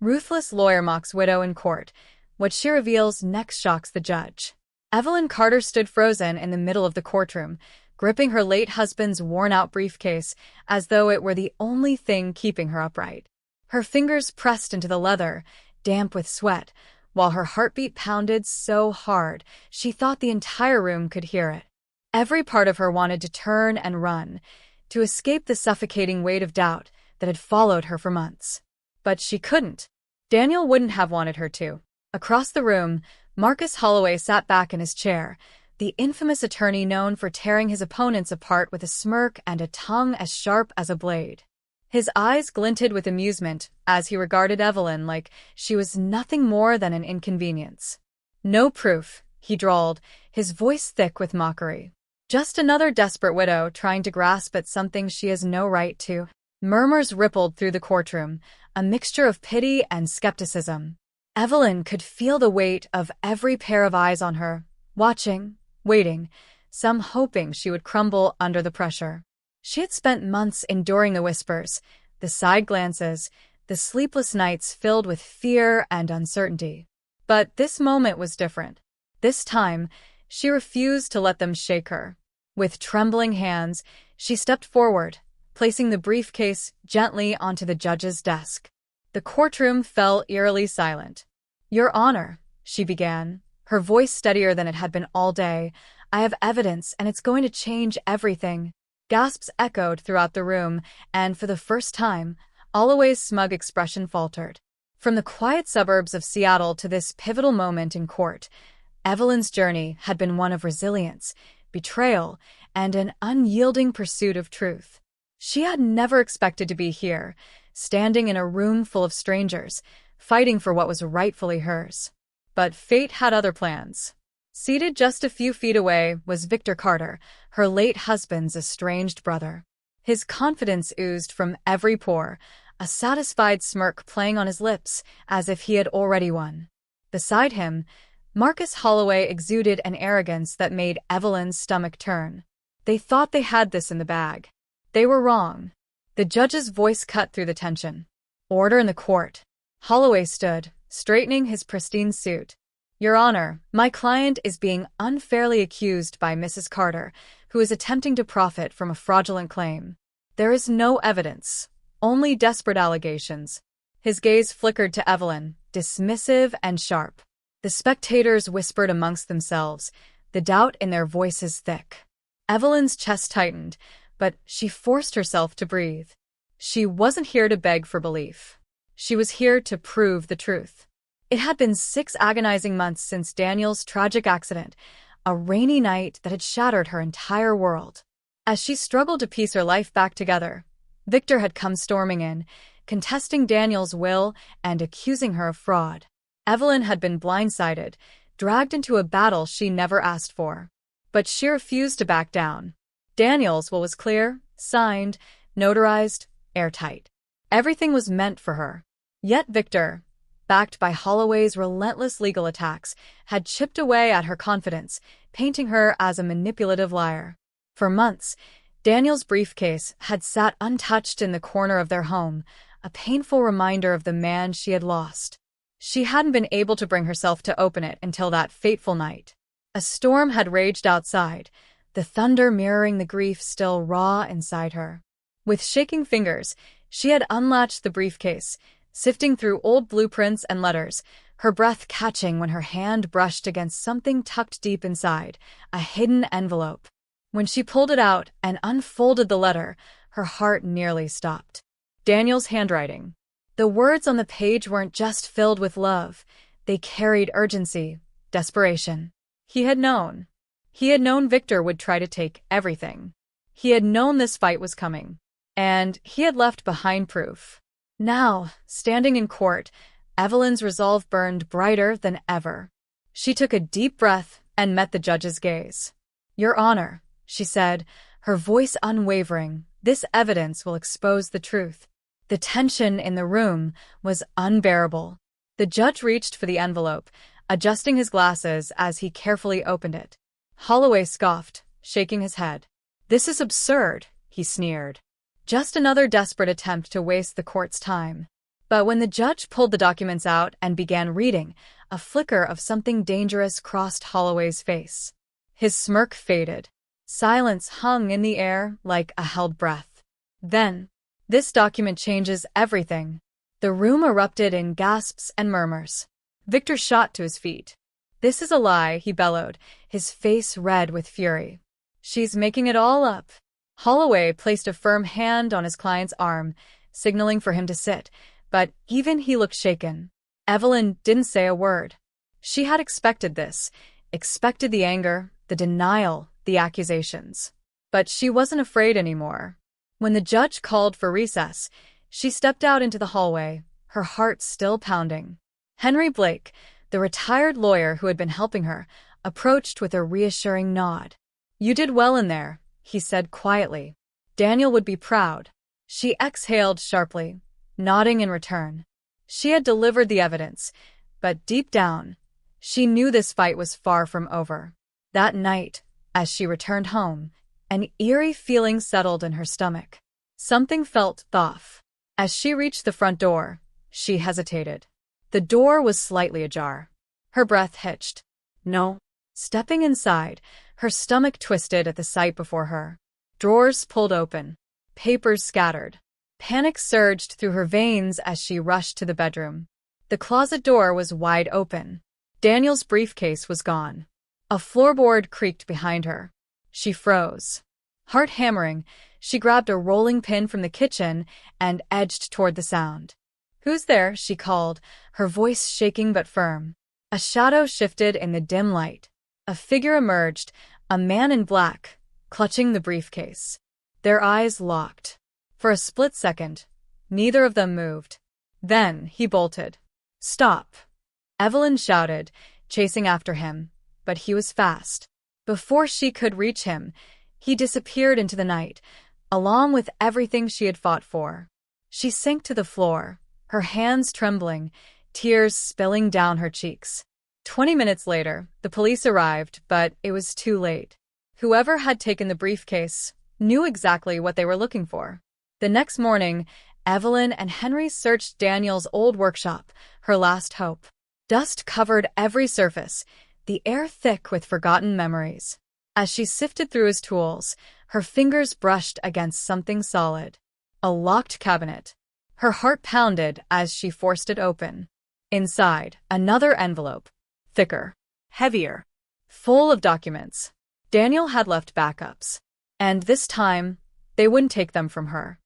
Ruthless lawyer mocks widow in court. What she reveals next shocks the judge. Evelyn Carter stood frozen in the middle of the courtroom, gripping her late husband's worn-out briefcase as though it were the only thing keeping her upright. Her fingers pressed into the leather, damp with sweat, while her heartbeat pounded so hard she thought the entire room could hear it. Every part of her wanted to turn and run, to escape the suffocating weight of doubt that had followed her for months. But she couldn't. Daniel wouldn't have wanted her to. Across the room, Marcus Holloway sat back in his chair, the infamous attorney known for tearing his opponents apart with a smirk and a tongue as sharp as a blade. His eyes glinted with amusement as he regarded Evelyn like she was nothing more than an inconvenience. "No proof," he drawled, his voice thick with mockery. "Just another desperate widow trying to grasp at something she has no right to." Murmurs rippled through the courtroom, a mixture of pity and skepticism. Evelyn could feel the weight of every pair of eyes on her, watching, waiting, some hoping she would crumble under the pressure. She had spent months enduring the whispers, the side glances, the sleepless nights filled with fear and uncertainty. But this moment was different. This time, she refused to let them shake her. With trembling hands, she stepped forward, placing the briefcase gently onto the judge's desk. The courtroom fell eerily silent. "Your Honor," she began, her voice steadier than it had been all day, "I have evidence, and it's going to change everything." Gasps echoed throughout the room, and for the first time, Holloway's smug expression faltered. From the quiet suburbs of Seattle to this pivotal moment in court, Evelyn's journey had been one of resilience, betrayal, and an unyielding pursuit of truth. She had never expected to be here, standing in a room full of strangers, fighting for what was rightfully hers. But fate had other plans. Seated just a few feet away was Victor Carter, her late husband's estranged brother. His confidence oozed from every pore, a satisfied smirk playing on his lips as if he had already won. Beside him, Marcus Holloway exuded an arrogance that made Evelyn's stomach turn. They thought they had this in the bag. They were wrong. The judge's voice cut through the tension. "Order in the court." Holloway stood, straightening his pristine suit. "Your Honor, my client is being unfairly accused by Mrs. Carter, who is attempting to profit from a fraudulent claim. There is no evidence, only desperate allegations." His gaze flickered to Evelyn, dismissive and sharp. The spectators whispered amongst themselves, the doubt in their voices thick. Evelyn's chest tightened, but she forced herself to breathe. She wasn't here to beg for belief. She was here to prove the truth. It had been 6 agonizing months since Daniel's tragic accident, a rainy night that had shattered her entire world. As she struggled to piece her life back together, Victor had come storming in, contesting Daniel's will and accusing her of fraud. Evelyn had been blindsided, dragged into a battle she never asked for. But she refused to back down. Daniel's will was clear, signed, notarized, airtight. Everything was meant for her. Yet Victor, backed by Holloway's relentless legal attacks, had chipped away at her confidence, painting her as a manipulative liar. For months, Daniel's briefcase had sat untouched in the corner of their home, a painful reminder of the man she had lost. She hadn't been able to bring herself to open it until that fateful night. A storm had raged outside, the thunder mirroring the grief still raw inside her. With shaking fingers, she had unlatched the briefcase, sifting through old blueprints and letters, her breath catching when her hand brushed against something tucked deep inside, a hidden envelope. When she pulled it out and unfolded the letter, her heart nearly stopped. Daniel's handwriting. The words on the page weren't just filled with love, they carried urgency, desperation. He had known. He had known Victor would try to take everything. He had known this fight was coming. And he had left behind proof. Now, standing in court, Evelyn's resolve burned brighter than ever. She took a deep breath and met the judge's gaze. "Your Honor," she said, her voice unwavering, "this evidence will expose the truth." The tension in the room was unbearable. The judge reached for the envelope, adjusting his glasses as he carefully opened it. Holloway scoffed, shaking his head. "This is absurd," he sneered. "Just another desperate attempt to waste the court's time." But when the judge pulled the documents out and began reading, a flicker of something dangerous crossed Holloway's face. His smirk faded. Silence hung in the air like a held breath. Then, "This document changes everything." The room erupted in gasps and murmurs. Victor shot to his feet. "This is a lie," he bellowed, his face red with fury. "She's making it all up." Holloway placed a firm hand on his client's arm, signaling for him to sit, but even he looked shaken. Evelyn didn't say a word. She had expected this, expected the anger, the denial, the accusations. But she wasn't afraid anymore. When the judge called for recess, she stepped out into the hallway, her heart still pounding. Henry Blake, the retired lawyer who had been helping her, approached with a reassuring nod. "You did well in there," he said quietly. "Daniel would be proud." She exhaled sharply, nodding in return. She had delivered the evidence, but deep down, she knew this fight was far from over. That night, as she returned home, an eerie feeling settled in her stomach. Something felt off. As she reached the front door, she hesitated. The door was slightly ajar. Her breath hitched. No. Stepping inside, her stomach twisted at the sight before her. Drawers pulled open. Papers scattered. Panic surged through her veins as she rushed to the bedroom. The closet door was wide open. Daniel's briefcase was gone. A floorboard creaked behind her. She froze. Heart hammering, she grabbed a rolling pin from the kitchen and edged toward the sound. "Who's there?" she called, her voice shaking but firm. A shadow shifted in the dim light. A figure emerged, a man in black, clutching the briefcase. Their eyes locked. For a split second, neither of them moved. Then he bolted. "Stop!" Evelyn shouted, chasing after him, but he was fast. Before she could reach him, he disappeared into the night, along with everything she had fought for. She sank to the floor, her hands trembling, tears spilling down her cheeks. 20 minutes later, the police arrived, but it was too late. Whoever had taken the briefcase knew exactly what they were looking for. The next morning, Evelyn and Henry searched Daniel's old workshop, her last hope. Dust covered every surface, the air thick with forgotten memories. As she sifted through his tools, her fingers brushed against something solid. A locked cabinet. Her heart pounded as she forced it open. Inside, another envelope. Thicker. Heavier. Full of documents. Daniel had left backups. And this time, they wouldn't take them from her.